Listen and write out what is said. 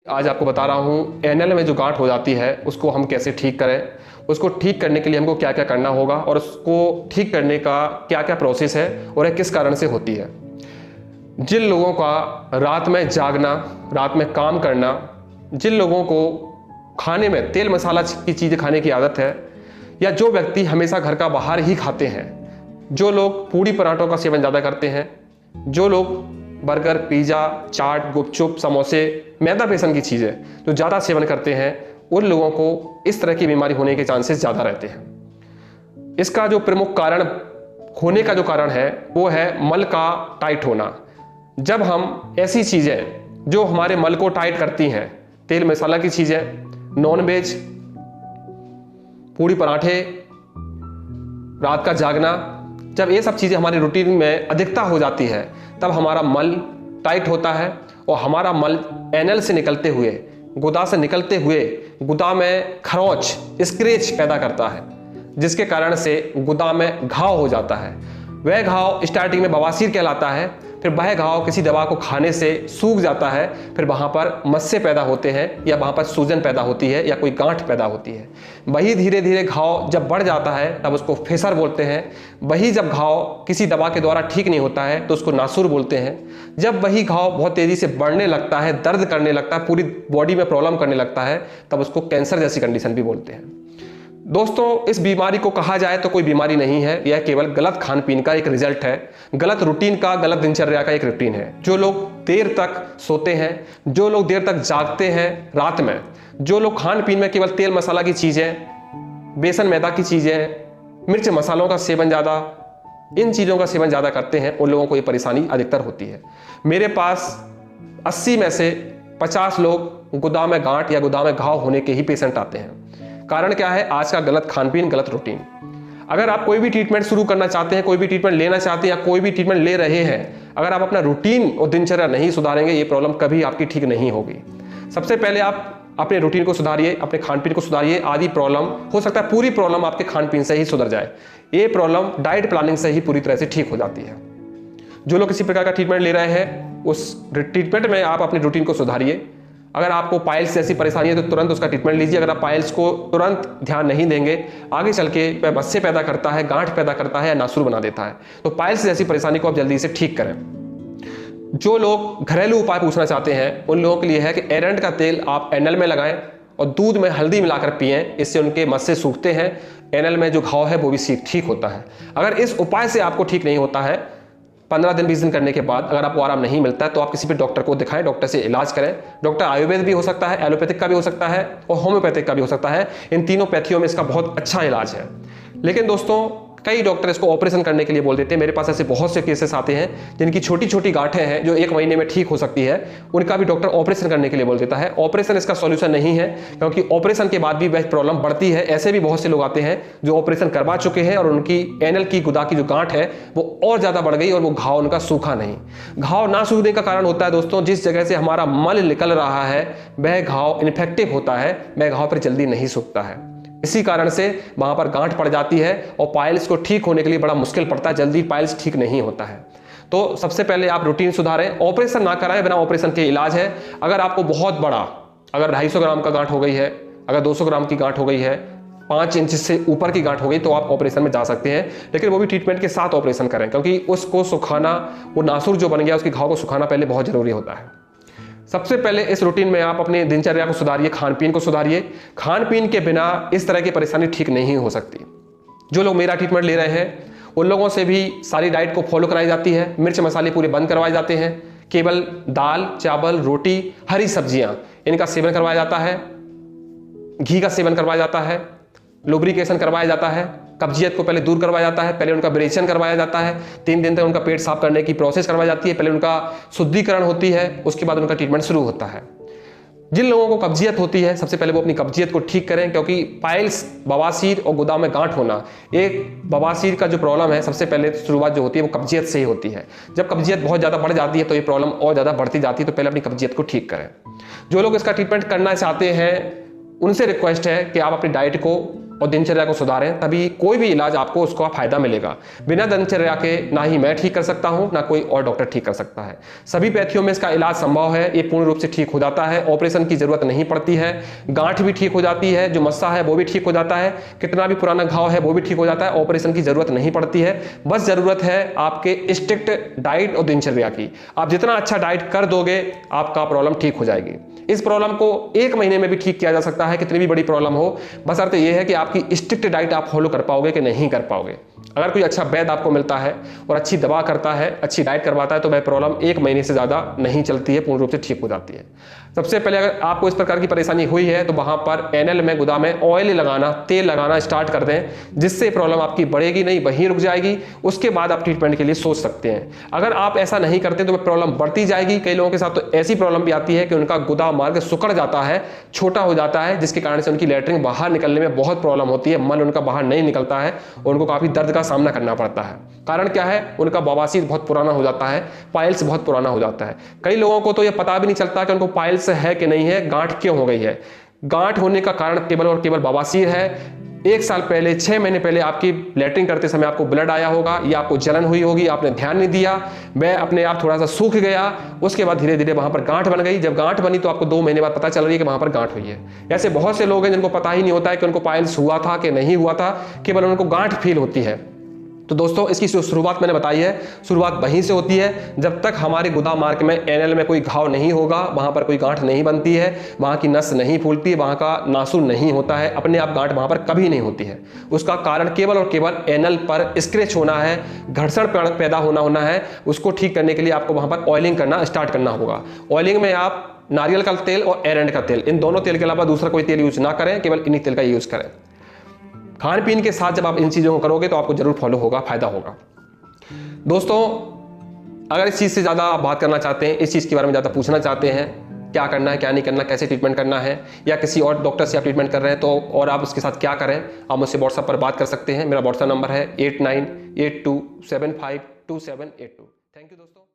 आज आपको बता रहा हूँ एनएल में जो गांठ हो जाती है उसको हम कैसे ठीक करें। उसको ठीक करने के लिए हमको क्या क्या करना होगा और उसको ठीक करने का क्या क्या प्रोसेस है और यह किस कारण से होती है। जिन लोगों का रात में जागना, रात में काम करना, जिन लोगों को खाने में तेल मसाला की चीज़ें खाने की आदत है, या जो व्यक्ति हमेशा घर का बाहर ही खाते हैं, जो लोग पूड़ी पराठों का सेवन ज़्यादा करते हैं, जो लोग बर्गर, पिज़्ज़ा, चाट, गुपचुप, समोसे, मैदा बेसन की चीज़ें जो ज़्यादा सेवन करते हैं, उन लोगों को इस तरह की बीमारी होने के चांसेस ज़्यादा रहते हैं। इसका जो प्रमुख कारण होने का जो कारण है वो है मल का टाइट होना। जब हम ऐसी चीज़ें जो हमारे मल को टाइट करती हैं, तेल मसाला की चीज़ें, नॉन वेज, पूड़ी पराठे, रात का जागना, जब ये सब चीज़ें हमारी रूटीन में अधिकता हो जाती है तब हमारा मल टाइट होता है और हमारा मल एनल से निकलते हुए, गुदा से निकलते हुए गुदा में खरोंच, स्क्रैच पैदा करता है, जिसके कारण से गुदा में घाव हो जाता है। वह घाव स्टार्टिंग में बवासीर कहलाता है, फिर वह घाव किसी दवा को खाने से सूख जाता है, फिर वहाँ पर मस्से पैदा होते हैं या वहाँ पर सूजन पैदा होती है या कोई गांठ पैदा होती है। वही धीरे धीरे घाव जब बढ़ जाता है तब उसको फेसर बोलते हैं। वही जब घाव किसी दवा के द्वारा ठीक नहीं होता है तो उसको नासूर बोलते हैं। जब वही घाव बहुत तेज़ी से बढ़ने लगता है, दर्द करने लगता है, पूरी बॉडी में प्रॉब्लम करने लगता है, तब उसको कैंसर जैसी कंडीशन भी बोलते हैं। दोस्तों, इस बीमारी को कहा जाए तो कोई बीमारी नहीं है, यह केवल गलत खान पीन का एक रिजल्ट है, गलत रूटीन का, गलत दिनचर्या का एक रूटीन है। जो लोग देर तक सोते हैं, जो लोग देर तक जागते हैं रात में, जो लोग खान पीन में केवल तेल मसाला की चीज़ें, बेसन मैदा की चीज़ें, मिर्च मसालों का सेवन ज़्यादा, इन चीज़ों का सेवन ज़्यादा करते हैं, उन लोगों को ये परेशानी अधिकतर होती है। मेरे पास 80 में से 50 लोग गुदा में गांठ या गुदा में घाव होने के ही पेशेंट आते हैं। कारण क्या है? आज का गलत खान पीन, गलत रूटीन। अगर आप कोई भी ट्रीटमेंट शुरू करना चाहते हैं, कोई भी ट्रीटमेंट लेना चाहते हैं या कोई भी ट्रीटमेंट ले रहे हैं, अगर आप अपना रूटीन और दिनचर्या नहीं सुधारेंगे, ये प्रॉब्लम कभी आपकी ठीक नहीं होगी। सबसे पहले आप अपने रूटीन को सुधारिए, अपने खान पीन को सुधारिए। आधी प्रॉब्लम, हो सकता है पूरी प्रॉब्लम आपके खान पीन से ही सुधर जाए। ये प्रॉब्लम डाइट प्लानिंग से ही पूरी तरह से ठीक हो जाती है। जो लोग किसी प्रकार का ट्रीटमेंट ले रहे हैं, उस ट्रीटमेंट में आप अपनी रूटीन को सुधारिए। अगर आपको पाइल्स जैसी परेशानी है तो तुरंत उसका ट्रीटमेंट लीजिए। अगर आप पाइल्स को तुरंत ध्यान नहीं देंगे, आगे चल के वह मस्से पैदा करता है, गांठ पैदा करता है या नासूर बना देता है। तो पाइल्स जैसी परेशानी को आप जल्दी से ठीक करें। जो लोग घरेलू उपाय पूछना चाहते हैं, उन लोगों के लिए है कि एरंड का तेल आप एनल में लगाएं और दूध में हल्दी मिलाकर पिएं। इससे उनके मस्से सूखते हैं, एनल में जो घाव है वो भी ठीक होता है। अगर इस उपाय से आपको ठीक नहीं होता है, 15 दिन 20 दिन करने के बाद अगर आपको आराम नहीं मिलता है, तो आप किसी भी डॉक्टर को दिखाएं, डॉक्टर से इलाज करें। डॉक्टर आयुर्वेद भी हो सकता है, एलोपैथिक का भी हो सकता है और होम्योपैथिक का भी हो सकता है। इन तीनों पैथियों में इसका बहुत अच्छा इलाज है। लेकिन दोस्तों, कई डॉक्टर इसको ऑपरेशन करने के लिए बोल देते हैं। मेरे पास ऐसे बहुत से केसेस आते हैं जिनकी छोटी छोटी गांठें हैं जो 1 महीने में ठीक हो सकती है, उनका भी डॉक्टर ऑपरेशन करने के लिए बोल देता है। ऑपरेशन इसका सॉल्यूशन नहीं है, क्योंकि ऑपरेशन के बाद भी वह प्रॉब्लम बढ़ती है। ऐसे भी बहुत से लोग आते हैं जो ऑपरेशन करवा चुके हैं और उनकी एनल की गुदा की जो गांठ है वो और ज़्यादा बढ़ गई और वो घाव उनका सूखा नहीं। घाव ना सूखने का कारण होता है दोस्तों, जिस जगह से हमारा मल निकल रहा है वह घाव इन्फेक्टिव होता है, वह घाव पर जल्दी नहीं सूखता है। इसी कारण से वहां पर गांठ पड़ जाती है और पाइल्स को ठीक होने के लिए बड़ा मुश्किल पड़ता है, जल्दी पाइल्स ठीक नहीं होता है। तो सबसे पहले आप रूटीन सुधारें, ऑपरेशन ना कराएं, बिना ऑपरेशन के इलाज है। अगर आपको बहुत बड़ा, अगर 250 ग्राम का गांठ हो गई है, अगर 200 ग्राम की गांठ हो गई है, 5 इंच से ऊपर की गांठ हो गई, तो आप ऑपरेशन में जा सकते हैं। लेकिन वो भी ट्रीटमेंट के साथ ऑपरेशन करें, क्योंकि उसको सुखाना, वो नासूर जो बन गया उसके घाव को सुखाना पहले बहुत जरूरी होता है। सबसे पहले इस रूटीन में आप अपने दिनचर्या को सुधारिए, खान पीन को सुधारिए। खान पीन के बिना इस तरह की परेशानी ठीक नहीं हो सकती। जो लोग मेरा ट्रीटमेंट ले रहे हैं उन लोगों से भी सारी डाइट को फॉलो कराई जाती है। मिर्च मसाले पूरे बंद करवाए जाते हैं, केवल दाल, चावल, रोटी, हरी सब्जियां, इनका सेवन करवाया जाता है। घी का सेवन करवाया जाता है, लुब्रिकेशन करवाया जाता है, कब्जियत को पहले दूर करवाया जाता है, पहले उनका ब्रेचन करवाया जाता है, 3 दिन तक उनका पेट साफ करने की प्रोसेस करवाई जाती है, पहले उनका शुद्धिकरण होती है, उसके बाद उनका ट्रीटमेंट शुरू होता है। जिन लोगों को कब्जियत होती है, सबसे पहले वो अपनी कब्जियत को ठीक करें, क्योंकि पाइल्स, बवासीर और गुदा में गांठ होना, एक बवासीर का जो प्रॉब्लम है, सबसे पहले शुरुआत जो होती है वो कब्जियत से ही होती है। जब कब्जियत बहुत ज़्यादा बढ़ जाती है तो ये प्रॉब्लम और ज़्यादा बढ़ती जाती है, तो पहले अपनी कब्जियत को ठीक करें। जो लोग इसका ट्रीटमेंट करना चाहते हैं उनसे रिक्वेस्ट है कि आप अपनी डाइट को और दिनचर्या को सुधारें, तभी कोई भी इलाज आपको उसका फायदा मिलेगा। बिना दिनचर्या के ना ही मैं ठीक कर सकता हूं, ना कोई और डॉक्टर ठीक कर सकता है। सभी पैथियों में इसका इलाज संभव है, ये पूर्ण रूप से ठीक हो जाता है, ऑपरेशन की जरूरत नहीं पड़ती है। गांठ भी ठीक हो जाती है, जो मस्सा है वो भी ठीक हो जाता है, कितना भी पुराना घाव है वो भी ठीक हो जाता है, ऑपरेशन की जरूरत नहीं पड़ती है। बस जरूरत है आपके स्ट्रिक्ट डाइट और दिनचर्या की। आप जितना अच्छा डाइट कर दोगे आपका प्रॉब्लम ठीक हो जाएगी। इस प्रॉब्लम को 1 महीने में भी ठीक किया जा सकता है, कितनी भी बड़ी प्रॉब्लम हो। बस अर्थ यह है कि आपकी स्ट्रिक्ट डाइट आप फॉलो कर पाओगे कि नहीं कर पाओगे। अगर कोई अच्छा वैद्य आपको मिलता है और अच्छी दवा करता है, अच्छी डाइट करवाता है, तो वह प्रॉब्लम 1 महीने से ज़्यादा नहीं चलती है, पूर्ण रूप से ठीक हो जाती है। सबसे पहले अगर आपको इस प्रकार की परेशानी हुई है तो वहाँ पर एनल में गुदा में ऑयल लगाना, तेल लगाना स्टार्ट कर दें, जिससे प्रॉब्लम आपकी बढ़ेगी नहीं, वहीं रुक जाएगी। उसके बाद आप ट्रीटमेंट के लिए सोच सकते हैं। अगर आप ऐसा नहीं करते तो प्रॉब्लम बढ़ती जाएगी। कई लोगों के साथ तो ऐसी प्रॉब्लम भी आती है कि उनका गुदा मार्ग सिकुड़ जाता है, छोटा हो जाता है, जिसके कारण से उनकी लैट्रिन बाहर निकलने में बहुत प्रॉब्लम होती है, मल उनका बाहर नहीं निकलता है और उनको काफ़ी दर्द का सामना करना पड़ता है। कारण क्या है? उनका बवासीर बहुत पुराना हो जाता है, पाइल्स बहुत पुराना हो जाता है। कई लोगों को तो यह पता भी नहीं चलता कि उनको पाइल्स है कि नहीं है, गांठ क्यों हो गई है। गांठ होने का कारण केवल और केवल बवासीर है। 1 साल पहले, 6 महीने पहले आपकी लैट्रिन करते समय आपको ब्लड आया होगा या आपको जलन हुई होगी, आपने ध्यान नहीं दिया, वह अपने आप थोड़ा सा सूख गया, उसके बाद धीरे धीरे वहां पर गांठ बन गई। जब गांठ बनी तो आपको 2 महीने बाद पता चल रही है कि वहां पर गांठ हुई है। ऐसे बहुत से लोग हैं जिनको पता ही नहीं होता है कि उनको पाइल्स हुआ था कि नहीं हुआ था, केवल उनको गांठ फील होती है। तो दोस्तों, इसकी जो शुरुआत मैंने बताई है, शुरुआत वहीं से होती है जब तक हमारे गुदा मार्ग में एनल में कोई घाव नहीं होगा, वहां पर कोई गांठ नहीं बनती है, वहां की नस नहीं फूलती है, वहां का नासूर नहीं होता है, अपने आप गांठ वहां पर कभी नहीं होती है। उसका कारण केवल और केवल एनल पर स्क्रैच होना है, घर्षण पैदा होना है। उसको ठीक करने के लिए आपको वहां पर ऑयलिंग करना स्टार्ट करना होगा। ऑयलिंग में आप नारियल का तेल और एरंड का तेल, इन दोनों तेल के अलावा दूसरा कोई तेल यूज ना करें, केवल इन्हीं तेल का यूज करें। खान पीन के साथ जब आप इन चीज़ों को करोगे तो आपको जरूर फॉलो होगा, फायदा होगा। दोस्तों, अगर इस चीज़ से ज़्यादा आप बात करना चाहते हैं, इस चीज़ के बारे में ज़्यादा पूछना चाहते हैं, क्या करना है क्या नहीं करना, कैसे ट्रीटमेंट करना है, या किसी और डॉक्टर से आप ट्रीटमेंट कर रहे हैं तो और आप उसके साथ क्या करें, आप मुझसे व्हाट्सएप पर बात कर सकते हैं। मेरा व्हाट्सएप नंबर है 8982752782। थैंक यू दोस्तों।